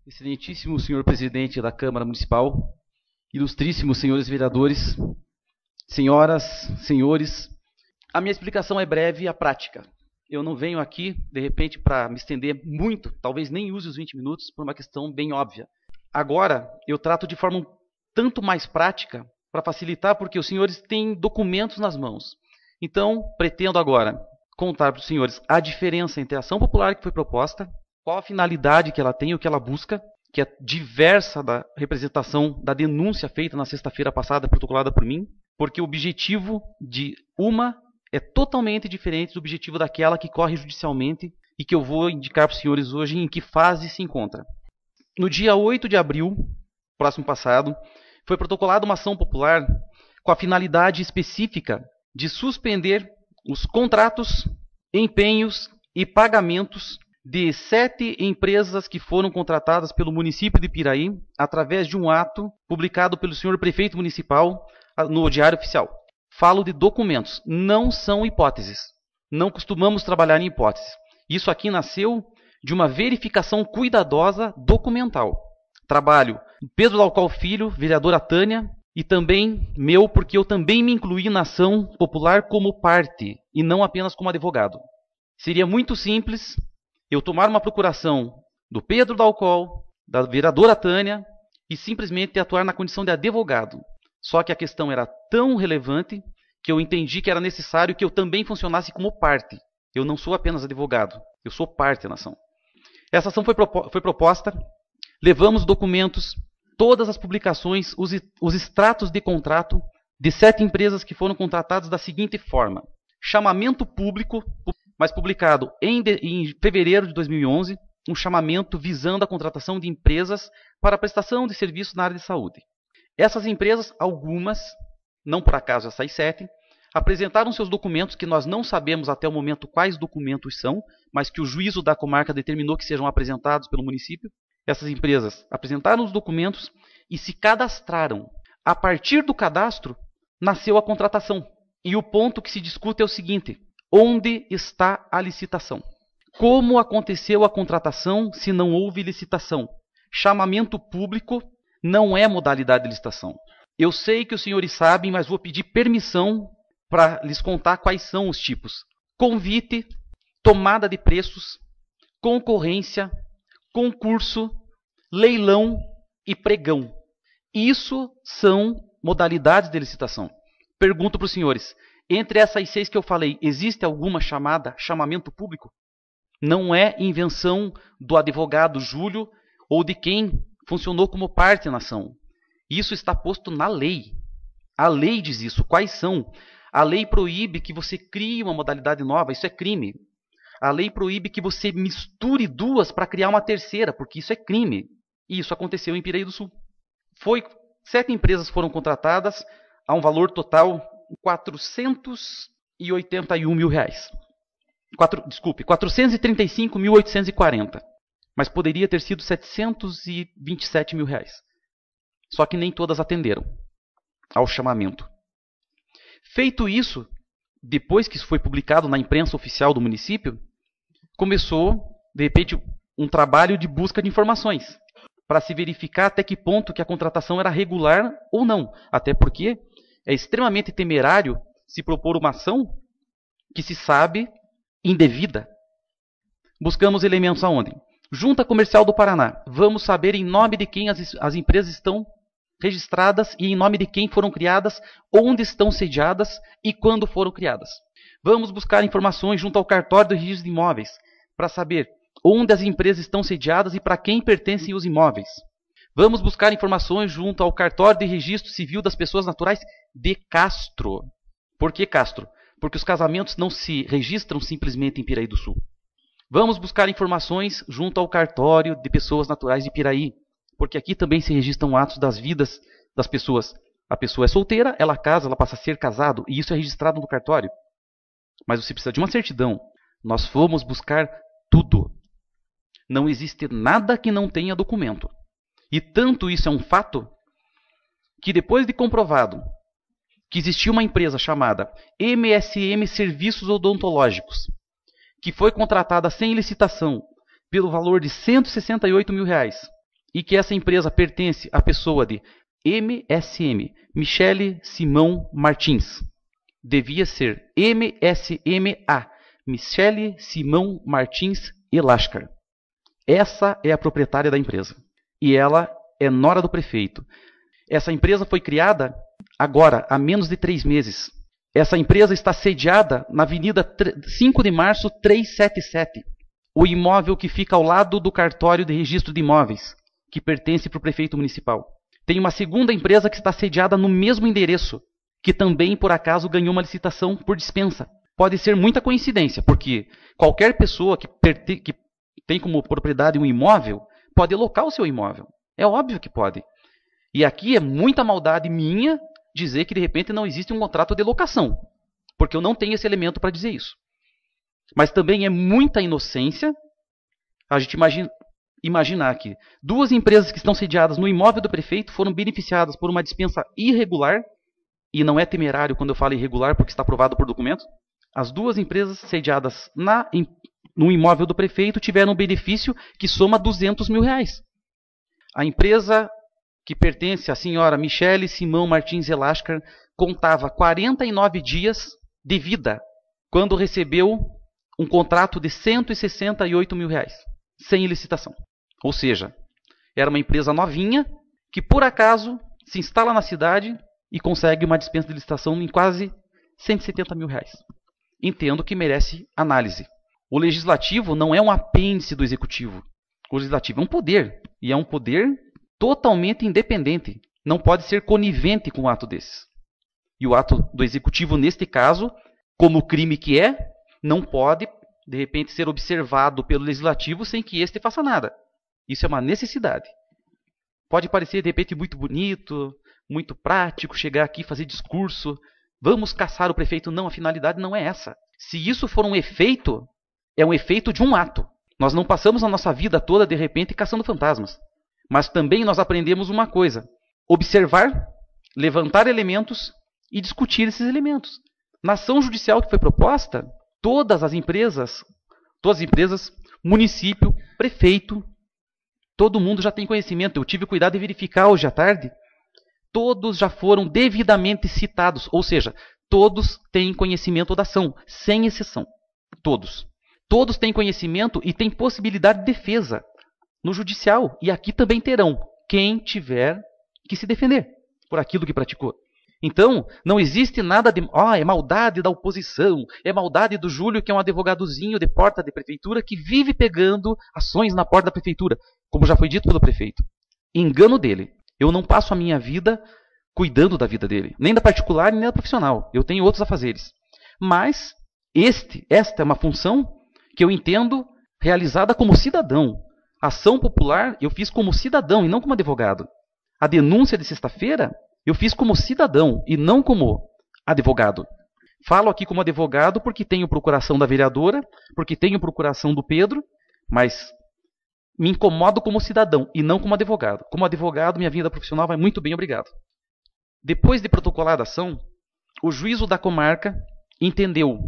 Excelentíssimo senhor presidente da Câmara Municipal, ilustríssimos senhores vereadores, senhoras, senhores, a minha explicação é breve e a prática. Eu não venho aqui, de repente, para me estender muito, talvez nem use os 20 minutos, por uma questão bem óbvia. Agora, eu trato de forma um tanto mais prática, para facilitar, porque os senhores têm documentos nas mãos. Então, pretendo agora contar para os senhores a diferença entre a ação popular que foi proposta, qual a finalidade que ela tem, o que ela busca, que é diversa da representação da denúncia feita na sexta-feira passada, protocolada por mim, porque o objetivo de uma é totalmente diferente do objetivo daquela que corre judicialmente e que eu vou indicar para os senhores hoje em que fase se encontra. No dia 8 de abril, próximo passado, foi protocolada uma ação popular com a finalidade específica de suspender os contratos, empenhos e pagamentos de 7 empresas que foram contratadas pelo município de Piraí através de um ato publicado pelo senhor prefeito municipal no Diário Oficial. Falo de documentos, não são hipóteses. Não costumamos trabalhar em hipóteses. Isso aqui nasceu de uma verificação cuidadosa documental. Trabalho Pedro Dalcol Filho, vereadora Tânia, e também meu, porque eu também me incluí na ação popular como parte, e não apenas como advogado. Seria muito simples eu tomar uma procuração do Pedro Dalcol, da vereadora Tânia, e simplesmente atuar na condição de advogado. Só que a questão era tão relevante que eu entendi que era necessário que eu também funcionasse como parte. Eu não sou apenas advogado, eu sou parte da ação. Essa ação foi proposta, levamos documentos, todas as publicações, os extratos de contrato de 7 empresas que foram contratadas da seguinte forma. Chamamento público, mas publicado em fevereiro de 2011, um chamamento visando a contratação de empresas para a prestação de serviços na área de saúde. Essas empresas, algumas, não por acaso essas 7, apresentaram seus documentos, que nós não sabemos até o momento quais documentos são, mas que o juízo da comarca determinou que sejam apresentados pelo município. Essas empresas apresentaram os documentos e se cadastraram. A partir do cadastro, nasceu a contratação. E o ponto que se discute é o seguinte: onde está a licitação? Como aconteceu a contratação se não houve licitação? Chamamento público não é modalidade de licitação. Eu sei que os senhores sabem, mas vou pedir permissão para lhes contar quais são os tipos. Convite, tomada de preços, concorrência, concurso, leilão e pregão. Isso são modalidades de licitação. Pergunto para os senhores, entre essas 6 que eu falei, existe alguma chamada chamamento público? Não é invenção do advogado Júlio ou de quem funcionou como parte na ação. Isso está posto na lei. A lei diz isso. Quais são? A lei proíbe que você crie uma modalidade nova, isso é crime. A lei proíbe que você misture 2 para criar uma terceira, porque isso é crime. E isso aconteceu em Piraí do Sul. 7 empresas foram contratadas a um valor total de R$481 mil. 435.840. Mas poderia ter sido R$727 mil. Só que nem todas atenderam ao chamamento. Feito isso, depois que isso foi publicado na imprensa oficial do município, começou, de repente, um trabalho de busca de informações para se verificar até que ponto que a contratação era regular ou não. Até porque é extremamente temerário se propor uma ação que se sabe indevida. Buscamos elementos aonde? Junta Comercial do Paraná. Vamos saber em nome de quem as empresas estão registradas e em nome de quem foram criadas, onde estão sediadas e quando foram criadas. Vamos buscar informações junto ao cartório do registro de imóveis para saber onde as empresas estão sediadas e para quem pertencem os imóveis. Vamos buscar informações junto ao cartório de registro civil das pessoas naturais de Castro. Por que Castro? Porque os casamentos não se registram simplesmente em Piraí do Sul. Vamos buscar informações junto ao cartório de pessoas naturais de Piraí, porque aqui também se registram atos das vidas das pessoas. A pessoa é solteira, ela casa, ela passa a ser casado, e isso é registrado no cartório. Mas você precisa de uma certidão. Nós fomos buscar tudo. Não existe nada que não tenha documento. E tanto isso é um fato, que depois de comprovado que existia uma empresa chamada MSM Serviços Odontológicos, que foi contratada sem licitação pelo valor de R$168 mil, e que essa empresa pertence à pessoa de MSM, Michele Simão Martins. Devia ser MSMA, Michele Simão Martins Elascar. Essa é a proprietária da empresa. E ela é nora do prefeito. Essa empresa foi criada agora, há menos de 3 meses. Essa empresa está sediada na Avenida 5 de Março 377. O imóvel que fica ao lado do cartório de registro de imóveis, que pertence para o prefeito municipal. Tem uma segunda empresa que está sediada no mesmo endereço, que também, por acaso, ganhou uma licitação por dispensa. Pode ser muita coincidência, porque qualquer pessoa que tem como propriedade um imóvel, pode alocar o seu imóvel. É óbvio que pode. E aqui é muita maldade minha dizer que, de repente, não existe um contrato de locação, porque eu não tenho esse elemento para dizer isso. Mas também é muita inocência a gente imaginar que 2 empresas que estão sediadas no imóvel do prefeito foram beneficiadas por uma dispensa irregular, e não é temerário quando eu falo irregular porque está aprovado por documento. As 2 empresas sediadas no imóvel do prefeito tiveram um benefício que soma R$200 mil. A empresa que pertence à senhora Michele Simão Martins Elascar contava 49 dias de vida quando recebeu um contrato de R$168 mil, sem licitação. Ou seja, era uma empresa novinha que, por acaso, se instala na cidade e consegue uma dispensa de licitação em quase R$170 mil. Entendo que merece análise. O legislativo não é um apêndice do executivo. O legislativo é um poder, e é um poder totalmente independente. Não pode ser conivente com um ato desses. E o ato do executivo, neste caso, como crime que é, não pode, de repente, ser observado pelo legislativo sem que este faça nada. Isso é uma necessidade. Pode parecer, de repente, muito bonito, muito prático, chegar aqui e fazer discurso. Vamos caçar o prefeito. Não, a finalidade não é essa. Se isso for um efeito, é um efeito de um ato. Nós não passamos a nossa vida toda, de repente, caçando fantasmas. Mas também nós aprendemos uma coisa: observar, levantar elementos e discutir esses elementos. Na ação judicial que foi proposta, todas as empresas, município, prefeito, todo mundo já tem conhecimento. Eu tive cuidado de verificar hoje à tarde. Todos já foram devidamente citados, ou seja, todos têm conhecimento da ação, sem exceção. Todos. Todos têm conhecimento e têm possibilidade de defesa no judicial. E aqui também terão, quem tiver que se defender por aquilo que praticou. Então, não existe nada de... é maldade da oposição, é maldade do Júlio, que é um advogadozinho de porta de prefeitura, que vive pegando ações na porta da prefeitura, como já foi dito pelo prefeito. Engano dele. Eu não passo a minha vida cuidando da vida dele, nem da particular, nem da profissional. Eu tenho outros afazeres. Mas esta é uma função que eu entendo realizada como cidadão. A ação popular eu fiz como cidadão e não como advogado. A denúncia de sexta-feira eu fiz como cidadão e não como advogado. Falo aqui como advogado porque tenho procuração da vereadora, porque tenho procuração do Pedro, mas me incomodo como cidadão e não como advogado. Como advogado, minha vida profissional vai muito bem, obrigado. Depois de protocolada a ação, o juízo da comarca entendeu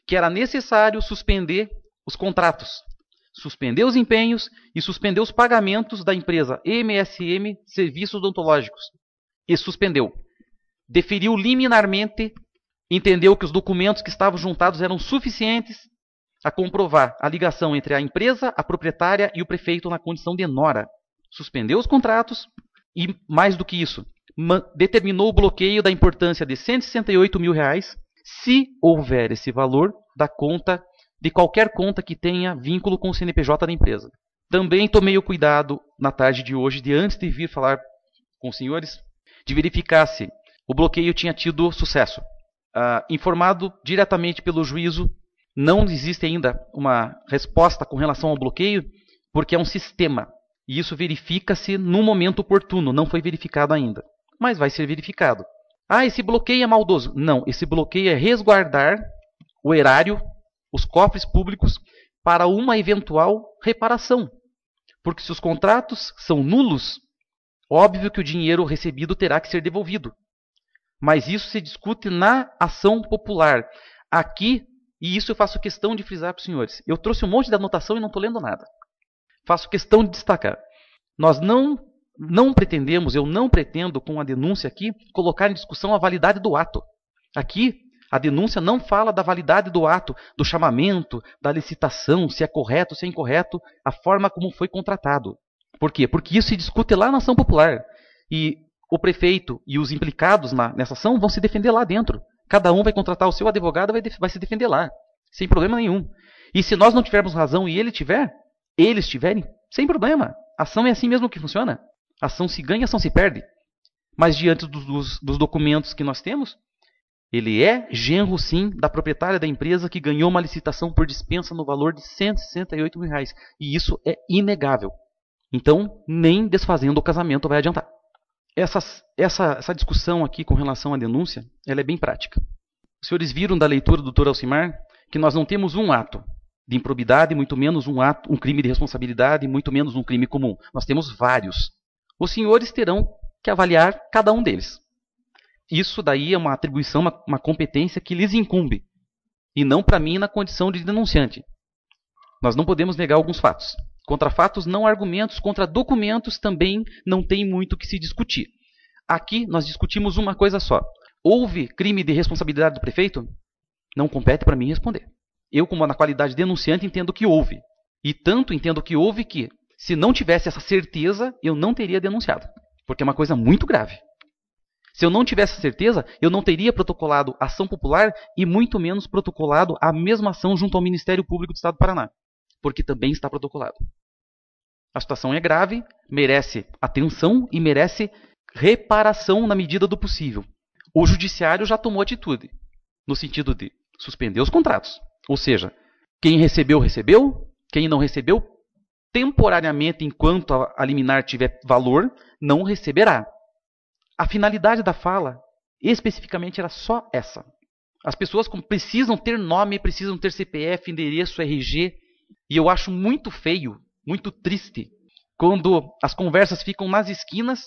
que era necessário suspender os contratos, suspender os empenhos e suspender os pagamentos da empresa MSM Serviços Odontológicos. E suspendeu. Deferiu liminarmente, entendeu que os documentos que estavam juntados eram suficientes a comprovar a ligação entre a empresa, a proprietária e o prefeito na condição de nora. Suspendeu os contratos e, mais do que isso, determinou o bloqueio da importância de R$168 mil, se houver esse valor da conta, de qualquer conta que tenha vínculo com o CNPJ da empresa. Também tomei o cuidado, na tarde de hoje, de antes de vir falar com os senhores, de verificar se o bloqueio tinha tido sucesso. Informado diretamente pelo juízo, não existe ainda uma resposta com relação ao bloqueio, porque é um sistema. E isso verifica-se no momento oportuno, não foi verificado ainda. Mas vai ser verificado. Esse bloqueio é maldoso. Não, esse bloqueio é resguardar o erário, os cofres públicos, para uma eventual reparação. Porque se os contratos são nulos, óbvio que o dinheiro recebido terá que ser devolvido. Mas isso se discute na ação popular. Aqui, e isso eu faço questão de frisar para os senhores. Eu trouxe um monte de anotação e não estou lendo nada. Faço questão de destacar. Nós não pretendemos, eu não pretendo com a denúncia aqui, colocar em discussão a validade do ato. Aqui, a denúncia não fala da validade do ato, do chamamento, da licitação, se é correto, se é incorreto, a forma como foi contratado. Por quê? Porque isso se discute lá na ação popular. E o prefeito e os implicados nessa ação vão se defender lá dentro. Cada um vai contratar o seu advogado e vai se defender lá, sem problema nenhum. E se nós não tivermos razão e eles tiverem, sem problema. A ação é assim mesmo que funciona. A ação se ganha, a ação se perde. Mas diante dos documentos que nós temos, ele é genro, sim, da proprietária da empresa que ganhou uma licitação por dispensa no valor de R$168 mil. E isso é inegável. Então, nem desfazendo o casamento vai adiantar. Essa discussão aqui com relação à denúncia, ela é bem prática. Os senhores viram da leitura do Dr. Alcimar que nós não temos um ato de improbidade, muito menos um crime de responsabilidade, muito menos um crime comum. Nós temos vários. Os senhores terão que avaliar cada um deles. Isso daí é uma atribuição, uma competência que lhes incumbe. E não para mim na condição de denunciante. Nós não podemos negar alguns fatos. Contra fatos, não argumentos. Contra documentos também não tem muito o que se discutir. Aqui nós discutimos uma coisa só. Houve crime de responsabilidade do prefeito? Não compete para mim responder. Eu, como na qualidade de denunciante, entendo que houve. E tanto entendo que houve que, se não tivesse essa certeza, eu não teria denunciado. Porque é uma coisa muito grave. Se eu não tivesse certeza, eu não teria protocolado ação popular e muito menos protocolado a mesma ação junto ao Ministério Público do Estado do Paraná. Porque também está protocolado. A situação é grave, merece atenção e merece reparação na medida do possível. O judiciário já tomou atitude, no sentido de suspender os contratos. Ou seja, quem recebeu, recebeu. Quem não recebeu, temporariamente, enquanto a liminar tiver valor, não receberá. A finalidade da fala, especificamente, era só essa. As pessoas precisam ter nome, precisam ter CPF, endereço, RG. E eu acho muito feio, muito triste, quando as conversas ficam nas esquinas,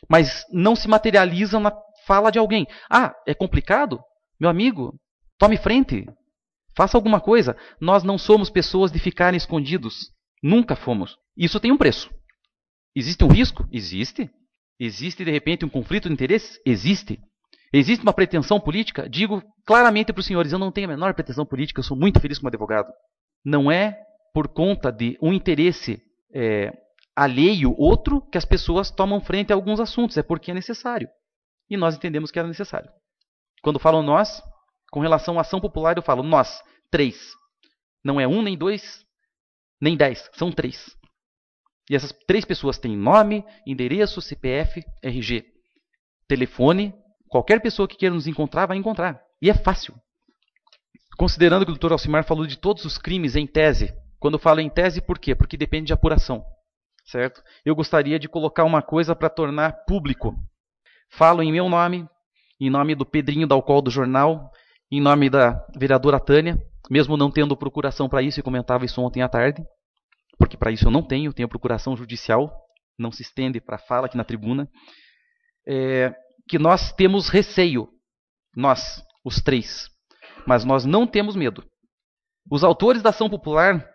mas não se materializam na fala de alguém. Ah, é complicado? Meu amigo, tome frente. Faça alguma coisa. Nós não somos pessoas de ficarem escondidos. Nunca fomos. Isso tem um preço. Existe um risco? Existe. Existe, de repente, um conflito de interesses? Existe. Existe uma pretensão política? Digo claramente para os senhores, eu não tenho a menor pretensão política, eu sou muito feliz como advogado. Não é por conta de um interesse alheio, outro, que as pessoas tomam frente a alguns assuntos. É porque é necessário. E nós entendemos que era necessário. Quando falo nós, com relação à ação popular, eu falo nós, 3. Não é 1, nem 2, nem 10. São 3. E essas 3 pessoas têm nome, endereço, CPF, RG, telefone. Qualquer pessoa que queira nos encontrar, vai encontrar. E é fácil. Considerando que o Dr. Alcimar falou de todos os crimes em tese, quando eu falo em tese, por quê? Porque depende de apuração. Certo? Eu gostaria de colocar uma coisa para tornar público. Falo em meu nome, em nome do Pedrinho da Alcool do Jornal, em nome da vereadora Tânia, mesmo não tendo procuração para isso, e comentava isso ontem à tarde, porque para isso eu não tenho procuração judicial, não se estende para fala aqui na tribuna, que nós temos receio, nós, os 3, mas nós não temos medo. Os autores da ação popular,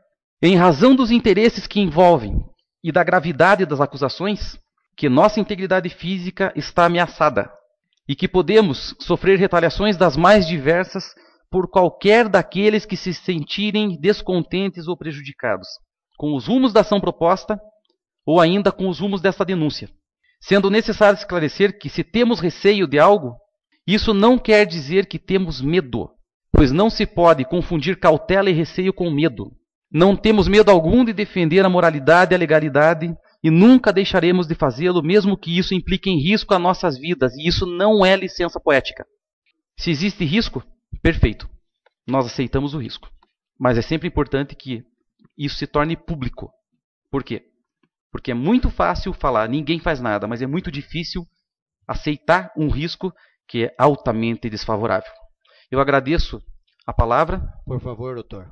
em razão dos interesses que envolvem e da gravidade das acusações, que nossa integridade física está ameaçada e que podemos sofrer retaliações das mais diversas por qualquer daqueles que se sentirem descontentes ou prejudicados com os rumos da ação proposta ou ainda com os rumos desta denúncia. Sendo necessário esclarecer que se temos receio de algo, isso não quer dizer que temos medo, pois não se pode confundir cautela e receio com medo. Não temos medo algum de defender a moralidade e a legalidade e nunca deixaremos de fazê-lo, mesmo que isso implique em risco a nossas vidas. E isso não é licença poética. Se existe risco, perfeito. Nós aceitamos o risco. Mas é sempre importante que isso se torne público. Por quê? Porque é muito fácil falar, ninguém faz nada, mas é muito difícil aceitar um risco que é altamente desfavorável. Eu agradeço a palavra. Por favor, doutor.